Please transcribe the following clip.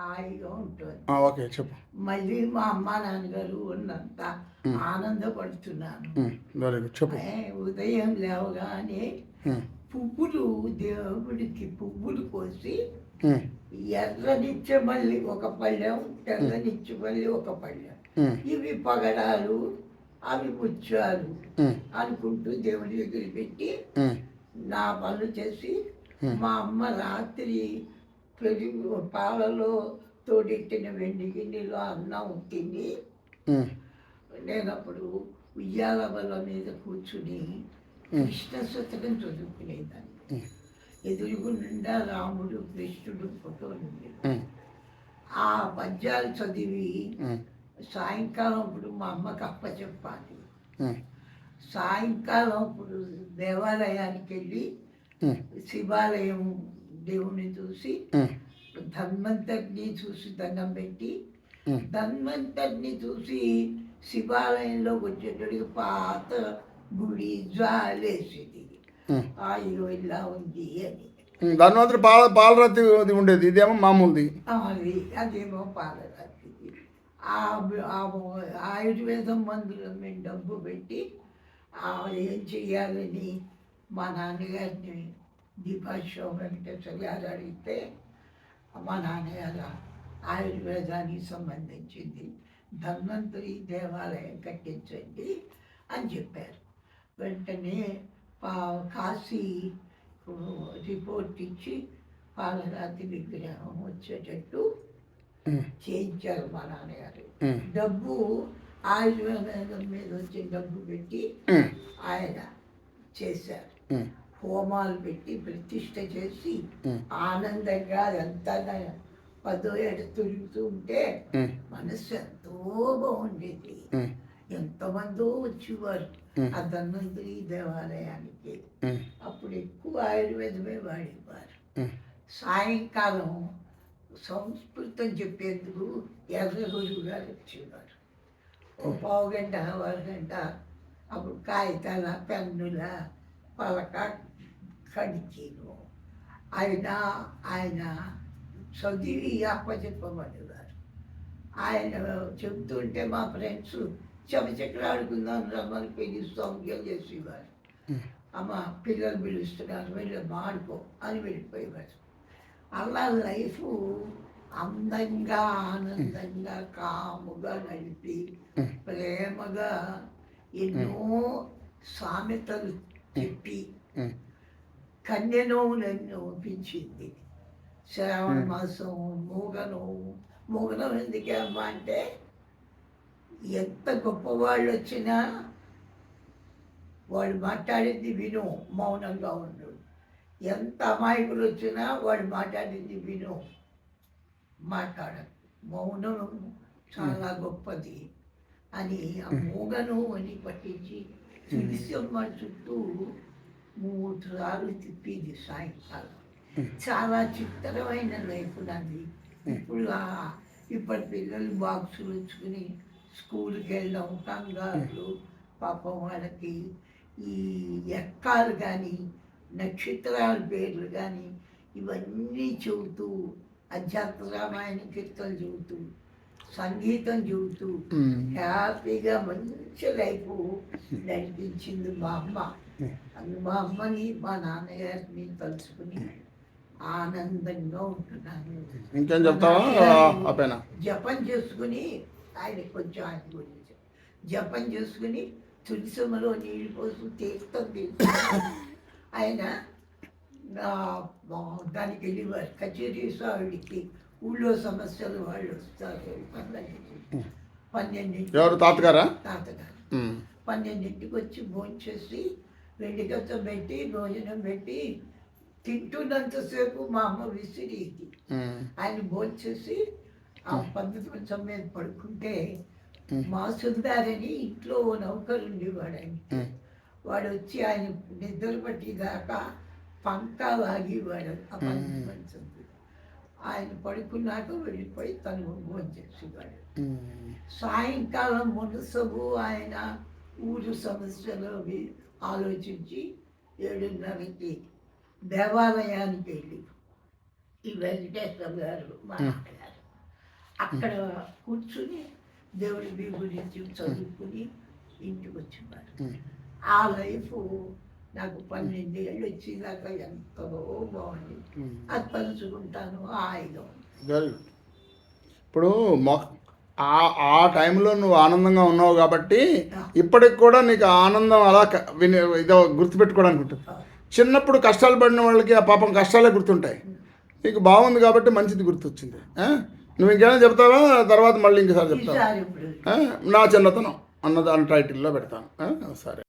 హాయిగా ఉంటుంది. ఓకే చెప్పు. మళ్ళీ మా అమ్మ నాన్నగారు ఉన్నంత ఆనందపడుతున్నాను. వెరీ గుడ్ చెప్పు. ఉదయం లేవగానే పువ్వులు దేవుడికి పువ్వులు కోసి ఎర్రనిచ్చమల్లి ఒక పళ్ళెం, తెల్లనిచ్చమల్లి ఒక పళ్ళెం, ఇవి పగడాలు, అవి ముత్యాలు అనుకుంటూ దేవుడి దగ్గర పెట్టి నా పనులు చేసి మా అమ్మ రాత్రి పెరుగు పాలలో తోడెట్టిన వెండి గిన్నెలో అన్నం తిని నేను అప్పుడు ఉయ్యాల వల్ల మీద కూర్చుని కృష్ణ శతకం చదువుకునేదాన్ని. ఎదురుగుండా రాముడు కృష్ణుడు ఫోటోలు ఉండేవి. ఆ పద్యాలు చదివి సాయంకాలం అప్పుడు మా అమ్మకి అప్పచెప్పాలి. సాయంకాలం అప్పుడు దేవాలయానికి వెళ్ళి శివాలయం దేవుని చూసి ధన్వంతరిని చూసి దండం పెట్టి ధన్వంతరిని చూసి శివాలయంలో వచ్చేటడికి పాత గుడి జాలేసేది. అయ్యో ఇలా ఉంది అని. ధన్వంతరి పాలరాతి ఉండేది, ఇదేమో మామూలుది. అదేమో పాలరాతి. ఆయుర్వేదం మందుల మేము డబ్బు పెట్టి ఏం చెయ్యాలని మా నాన్నగారిని దీపాశో వెంకటేశ్వర గారు అడిగితే మా నాన్నగారు ఆయుర్వేదానికి సంబంధించింది ధన్వంతరి దేవాలయం కట్టించండి అని చెప్పారు. వెంటనే కాశీ రిపోర్ట్ ఇచ్చి పాలరాతి విగ్రహం వచ్చేటట్టు చేయించారు మా నాన్నగారు. డబ్బు ఆయుర్వేదం మీద వచ్చే డబ్బు పెట్టి ఆయన చేశారు. హోమాలు పెట్టి ప్రతిష్ట చేసి ఆనందంగా ఎంత 10 ఏడు తిరుగుతూ ఉంటే మనసు ఎంతో బాగుండేది. ఎంతమందో వచ్చేవారు ఆ ధన్వంతరి దేవాలయానికి. అప్పుడు ఎక్కువ ఆయుర్వేదమే వాడేవారు. సాయంకాలం సంస్కృతం చెప్పేందుకు ఎర్ర గురువు గారు వచ్చేవారు. ఓ పావు గంట అరగంట. అప్పుడు కాగితాల పెన్నుల పలక కడిచేను. ఆయన చదివి అప్పచెప్పమనేవారు. ఆయన చెబుతుంటే మా ఫ్రెండ్స్ చెమచక్కలు ఆడుకుందాం రమ్మని పిలుస్తూ అంకెలు చేసేవారు. అమ్మ పిల్లలు పిలుస్తున్నారు వెళ్ళి మాడుకో అని వెళ్ళిపోయేవారు. అలా లైఫ్ అందంగా ఆనందంగా కాముగా నడిపి ప్రేమగా ఎన్నో సామెతలు చెప్పి కన్యనోవులను ఒప్పించింది. శ్రావణ మాసం మూగనం ఎందుకేమ్మా అంటే ఎంత గొప్పవాళ్ళు వచ్చినా వాళ్ళు మాట్లాడింది విను, మౌనంగా ఉండు. ఎంత అమాయకులు వచ్చినా వాళ్ళు మాట్లాడింది విను, మాట్లాడదు. మౌనం చాలా గొప్పది అని ఆ మూగను అని పట్టించి తులసమ్మ చుట్టూ 3 సార్లు తిప్పింది సాయంకాలం. చాలా చిత్రమైన లైఫ్ నాది. ఇప్పటి పిల్లలు బాక్సులు ఉంచుకుని స్కూల్కి వెళ్ళడం కంగారులు. పాపం వాళ్ళకి ఈ ఎక్కాలు కానీ నక్షత్రాల పేర్లు కానీ ఇవన్నీ చెబుతూ అధ్యాత్మ రామాయణ కీర్తనలు చెబుతూ సంగీతం చెబుతూ హ్యాపీగా మంచి లైఫ్ నడిపించింది మా అమ్మ. మా అమ్మని మా నాన్నగారిని తలుచుకుని ఆనందంగా ఉంటున్నాను. ఇంకేం చెప్తావా? జపం చేసుకుని ఆయన కొంచెం ఆయన గురించి జపం చేసుకుని తులసమ్మలో నీళ్ళు పోసి తీర్థం తీసుకుని ఆయన దానికి వెళ్ళేవారు. కచేరీ సావిడికి ఊళ్ళో సమస్యలు వాళ్ళు వస్తారు. 12 తాతగారు 12కి వచ్చి భోంచేసి వెండిగచ్చం పెట్టి భోజనం పెట్టి తింటున్నంతసేపు మా అమ్మ విసిరేది. ఆయన భోంచేసి ఆ పద్ధతి కొంచెం మీద పడుకుంటే మా సుందారని ఇంట్లో నౌకరు ఉండేవాడు. ఆయన వాడు వచ్చి ఆయన నిద్ర పట్టేదాకా పంకా లాగేవాడు. ఆ మంచం ఆయన పడుకున్నాక వెళ్ళిపోయి తను భోంచేసేవాడు. సాయంకాలం మునసబు ఆయన ఊరు సమస్యలు ఆలోచించి 7:30కి దేవాలయానికి వెళ్ళి ఈ వెంకటేశ్వర గారు మా నాన్నగారు అక్కడ కూర్చుని దేవుడి మీ గురించి చదువుకుని ఇంటికి వచ్చేవారు. ఆ లైఫ్ నాకు 12 ఏళ్ళు వచ్చేదాకా ఎంతో బాగుంది. అది పంచుకుంటాను, హాయిగా ఉంది. Very good. ఇప్పుడు ఆ టైంలో నువ్వు ఆనందంగా ఉన్నావు కాబట్టి ఇప్పటికి కూడా నీకు ఆనందం అలా ఇదో గుర్తుపెట్టుకోవడానికి ఉంటుంది. చిన్నప్పుడు కష్టాలు పడిన వాళ్ళకి ఆ పాపం కష్టాలే గుర్తుంటాయి. నీకు బాగుంది కాబట్టి మంచిది గుర్తొచ్చింది. నువ్వు ఇంకేమైనా చెప్తావా? తర్వాత మళ్ళీ ఇంకోసారి చెప్తావా? ఈసారి ఇప్పుడు నా చిన్నతనం అన్న దాని టైటిల్లో పెడతాను. సరే.